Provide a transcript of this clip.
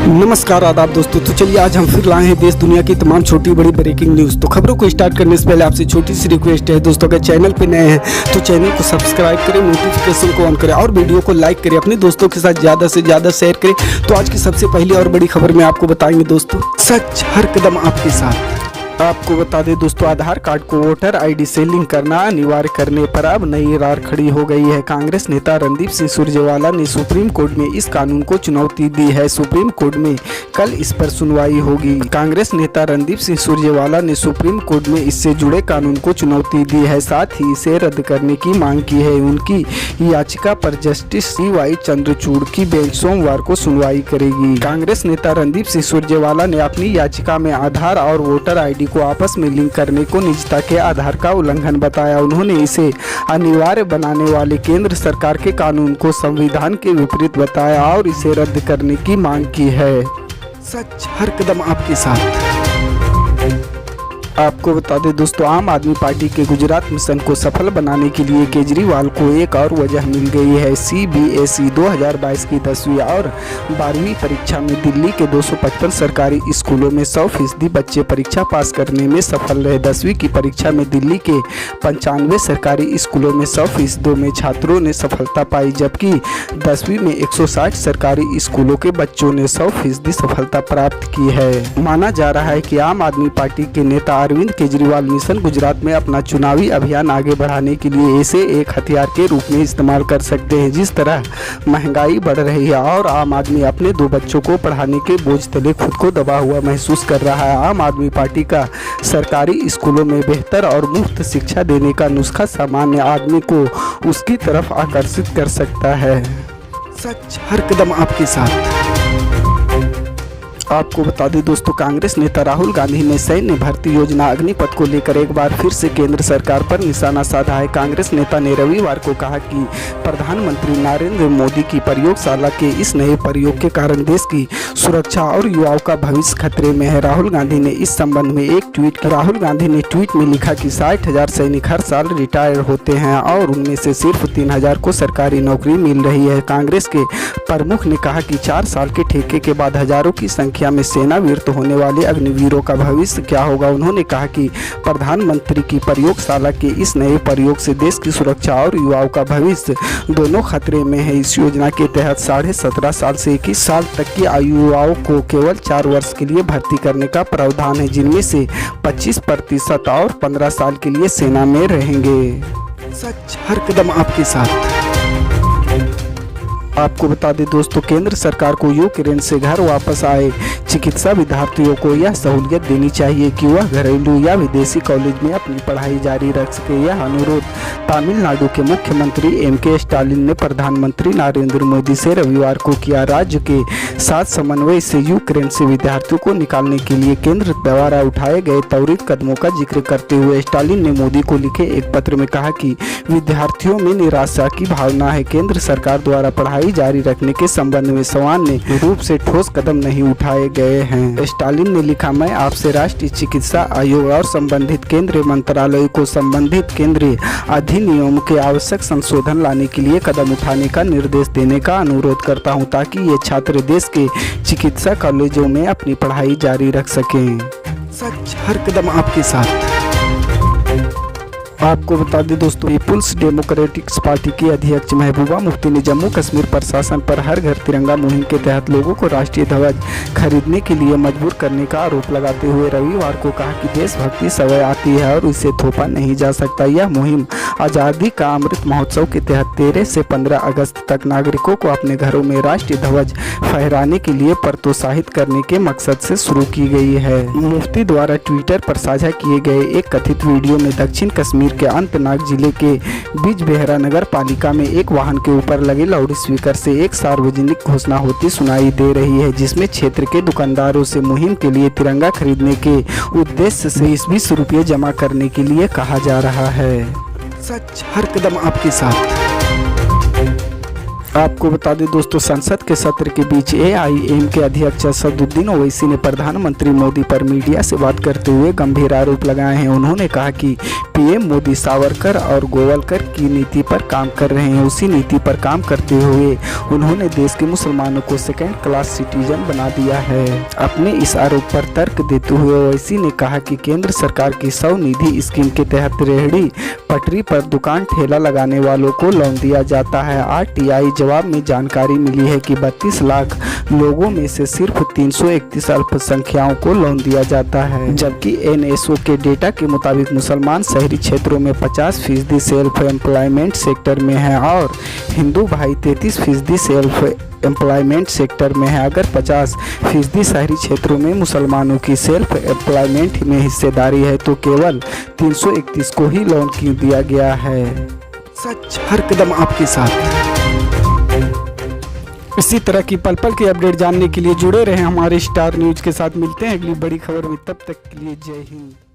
नमस्कार आदाब दोस्तों। तो चलिए आज हम फिर लाए हैं देश दुनिया की तमाम छोटी बड़ी ब्रेकिंग न्यूज़। तो खबरों को स्टार्ट करने से पहले आपसे छोटी सी रिक्वेस्ट है दोस्तों, अगर चैनल पे नए हैं तो चैनल को सब्सक्राइब करें, नोटिफिकेशन को ऑन करें और वीडियो को लाइक करें, अपने दोस्तों के साथ ज़्यादा से ज़्यादा शेयर करें। तो आज की सबसे पहली और बड़ी खबर में आपको बताएंगे दोस्तों, सच हर कदम आपके साथ। आपको बता दें दोस्तों, आधार कार्ड को वोटर आईडी से लिंक करना अनिवार्य करने पर अब नई रार खड़ी हो गई है। कांग्रेस नेता रणदीप सिंह सुरजेवाला ने सुप्रीम कोर्ट में इस कानून को चुनौती दी है। सुप्रीम कोर्ट में कल इस पर सुनवाई होगी। कांग्रेस नेता रणदीप सिंह सुरजेवाला ने सुप्रीम कोर्ट में इससे जुड़े कानून को चुनौती दी है, साथ ही इसे रद्द करने की मांग की है। उनकी याचिका पर जस्टिस CY चंद्रचूड़ की बेंच सोमवार को सुनवाई करेगी। कांग्रेस नेता रणदीप सिंह सुरजेवाला ने अपनी याचिका में आधार और वोटर आईडी को आपस में लिंक करने को निजता के आधार का उल्लंघन बताया। उन्होंने इसे अनिवार्य बनाने वाले केंद्र सरकार के कानून को संविधान के विपरीत बताया और इसे रद्द करने की मांग की है। सच हर कदम आपके साथ। आपको बता दें दोस्तों, आम आदमी पार्टी के गुजरात मिशन को सफल बनाने के लिए केजरीवाल को एक और वजह मिल गई है। CBSE 2022 की 10वीं और 12वीं परीक्षा में दिल्ली के 255 सरकारी स्कूलों में 100% बच्चे परीक्षा पास करने में सफल रहे। 10वीं की परीक्षा में दिल्ली के 95 सरकारी स्कूलों में 100% में छात्रों ने सफलता पाई, जबकि 10वीं में 160 सरकारी स्कूलों के बच्चों ने 100% सफलता प्राप्त की है। माना जा रहा है कि आम आदमी पार्टी के नेता अरविंद केजरीवाल मिशन गुजरात में अपना चुनावी अभियान आगे बढ़ाने के लिए इसे एक हथियार के रूप में इस्तेमाल कर सकते हैं। जिस तरह महंगाई बढ़ रही है और आम आदमी अपने 2 बच्चों को पढ़ाने के बोझ तले खुद को दबा हुआ महसूस कर रहा है, आम आदमी पार्टी का सरकारी स्कूलों में बेहतर और मुफ्त शिक्षा देने का नुस्खा सामान्य आदमी को उसकी तरफ आकर्षित कर सकता है। सच हर कदम आपके साथ। आपको बता दें दोस्तों, कांग्रेस नेता राहुल गांधी ने सैन्य भर्ती योजना अग्निपथ को लेकर एक बार फिर से केंद्र सरकार पर निशाना साधा है। कांग्रेस नेता ने रविवार को कहा कि प्रधानमंत्री नरेंद्र मोदी की प्रयोगशाला के इस नए प्रयोग के कारण देश की सुरक्षा और युवाओं का भविष्य खतरे में है। राहुल गांधी ने इस संबंध में एक ट्वीट किया। राहुल गांधी ने ट्वीट में लिखा कि 60,000 सैनिक हर साल रिटायर होते हैं और उनमें से सिर्फ 3,000 को सरकारी नौकरी मिल रही है। कांग्रेस के प्रमुख ने कहा कि 4 साल के ठेके के बाद हजारों की संख्या में सेनावीर होने वाले अग्निवीरों का भविष्य क्या होगा। उन्होंने कहा कि प्रधानमंत्री की प्रयोगशाला के इस नए प्रयोग से देश की सुरक्षा और युवाओं का भविष्य दोनों खतरे में है। इस योजना के तहत 17.5 साल से 21 साल तक की आयु युवाओं को केवल 4 वर्ष के लिए भर्ती करने का प्रावधान है, जिनमें से 25% और 15 साल के लिए सेना में रहेंगे। सच हर कदम आपके साथ। आपको बता दें दोस्तों, केंद्र सरकार को यूक्रेन से घर वापस आए चिकित्सा विद्यार्थियों को यह सहूलियत देनी चाहिए कि वह घरेलू या विदेशी कॉलेज में अपनी पढ़ाई जारी रख सके। यह अनुरोध तमिलनाडु के मुख्यमंत्री MK स्टालिन ने प्रधानमंत्री नरेंद्र मोदी से रविवार को किया। राज्य के साथ समन्वय से यूक्रेन से विद्यार्थियों को निकालने के लिए केंद्र द्वारा उठाए गए त्वरित कदमों का जिक्र करते हुए स्टालिन ने मोदी को लिखे एक पत्र में कहा कि विद्यार्थियों में निराशा की भावना है। केंद्र सरकार द्वारा पढ़ाई जारी रखने के संबंध में सामान्य रूप से ठोस कदम नहीं उठाए गए हैं। स्टालिन ने लिखा, मैं आपसे राष्ट्रीय चिकित्सा आयोग और संबंधित केंद्रीय मंत्रालय को संबंधित केंद्रीय अधिनियम के आवश्यक संशोधन लाने के लिए कदम उठाने का निर्देश देने का अनुरोध करता हूं, ताकि ये छात्र देश के चिकित्सा कॉलेजों में अपनी पढ़ाई जारी रख सकें। सच हर कदम आपके साथ। आपको बता दें दोस्तों, पीपुल्स डेमोक्रेटिक पार्टी की अध्यक्ष महबूबा मुफ्ती ने जम्मू कश्मीर प्रशासन पर हर घर तिरंगा मुहिम के तहत लोगों को राष्ट्रीय ध्वज खरीदने के लिए मजबूर करने का आरोप लगाते हुए रविवार को कहा कि देशभक्ति समय आती है और इसे थोपा नहीं जा सकता। यह मुहिम आज़ादी का अमृत महोत्सव के तहत 13 से 15 अगस्त तक नागरिकों को अपने घरों में राष्ट्रीय ध्वज फहराने के लिए प्रोत्साहित करने के मकसद से शुरू की गई है। मुफ्ती द्वारा ट्विटर पर साझा किए गए एक कथित वीडियो में दक्षिण कश्मीर के अनंतनाग जिले के बिजबेहरा नगर पालिका में एक वाहन के ऊपर लगे लाउड स्पीकर से एक सार्वजनिक घोषणा होती सुनाई दे रही है, जिसमें क्षेत्र के दुकानदारों से मुहिम के लिए तिरंगा खरीदने के उद्देश्य से 20 रुपये जमा करने के लिए कहा जा रहा है। सच हर कदम आपके साथ। आपको बता दें दोस्तों, संसद के सत्र के बीच AIM के अध्यक्ष असदुद्दीन ओवैसी ने प्रधानमंत्री मोदी पर मीडिया से बात करते हुए गंभीर आरोप लगाए हैं। उन्होंने कहा कि PM मोदी सावरकर और गोवलकर की नीति पर काम कर रहे हैं। उसी नीति पर काम करते हुए उन्होंने देश के मुसलमानों को सेकेंड क्लास सिटीजन बना दिया है। अपने इस आरोप पर तर्क देते हुए ओवैसी ने कहा कि केंद्र सरकार की स्वनिधि स्कीम के तहत रेहड़ी पटरी पर दुकान ठेला लगाने वालों को लोन दिया जाता है। RTI जवाब में जानकारी मिली है कि 32 लाख लोगों में से सिर्फ 331 अल्पसंख्यकों को लोन दिया जाता है, जबकि NSO के डेटा के मुताबिक मुसलमान शहरी क्षेत्रों में 50% सेल्फ एम्प्लॉयमेंट सेक्टर में है और हिंदू भाई 33% सेल्फ एम्प्लॉयमेंट सेक्टर में है। अगर 50% शहरी क्षेत्रों में मुसलमानों की सेल्फ एम्प्लॉयमेंट में हिस्सेदारी है तो केवल 331 को ही लोन क्यों दिया गया है। सच हर कदम आपके साथ। इसी तरह की पल पल की अपडेट जानने के लिए जुड़े रहें हमारे स्टार न्यूज़ के साथ। मिलते हैं अगली बड़ी खबर में, तब तक के लिए जय हिंद।